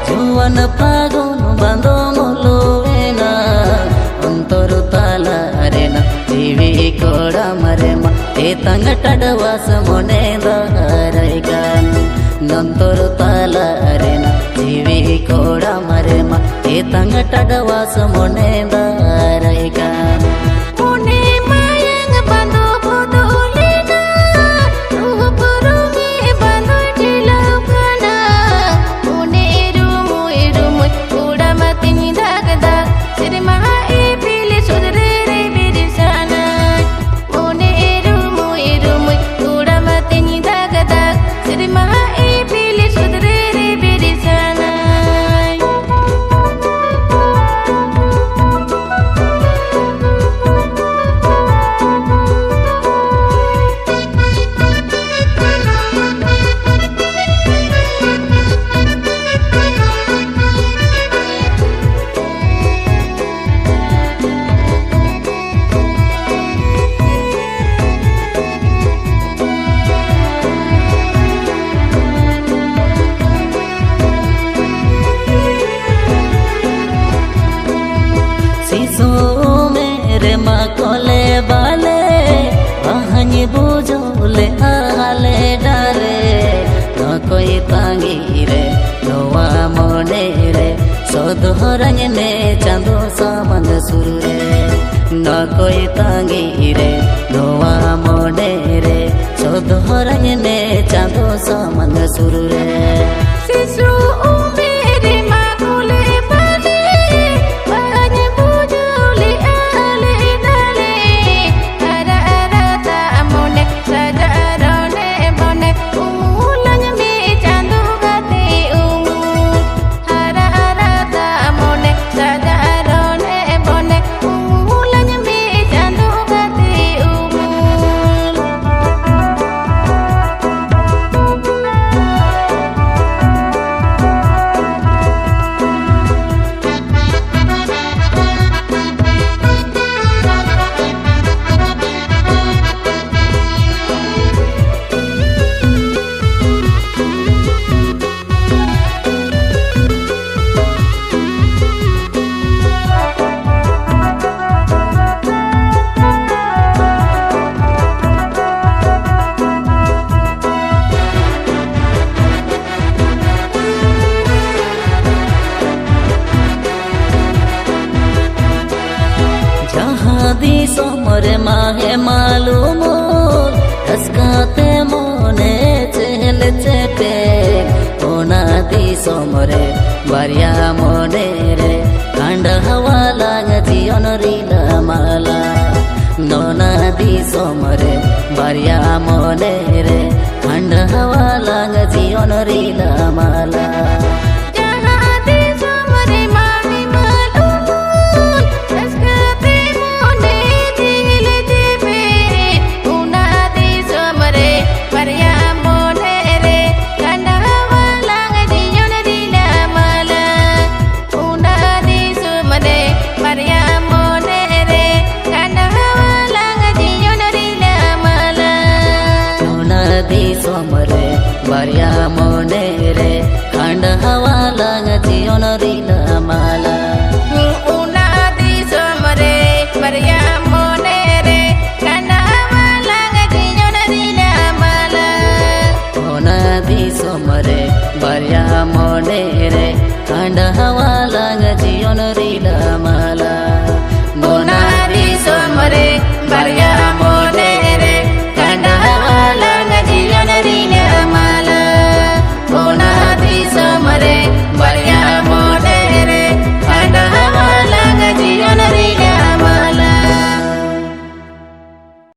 जुवन फागुन बांधो मोलुएना अंतर ताला अरेना जीवी कोड़ा मरेमा ए तंग टडवास मोने दहरैगान नंतर ताला अरेना जीवी कोड़ा मरेमा ए तंग टडवास मोने दहरैगान मेरे माँ कोले बाले वहानी बुझोले आले डाले न कोई तांगी रे नोवा मोने रे सोधोरंग ने चांदो सामंद सुरु रे न कोई तांगी रे नोवा मोने रे सोधोरंग ने चांदो सामंद सुरु रे सिसु दी सोमरे माहे मालूम हसकाते मोने चहल चेपे ओना दी सोमरे बारिया मोने रे कांड हवा लाग जियन रीला माला नोना दी सोमरे बारिया मोने रे कांड हवा लाग जियन रीला माला सोमरे बारिया मोने रे खंड हवा लाग जियोन रीला माला उना दी सोमरे बारिया मोने रे खंड हवा लाग जियोन रीला माला उना दी सोमरे बारिया मोने रे खंड हवा लाग जियोन रीला माला उना दी सोमरे बारिया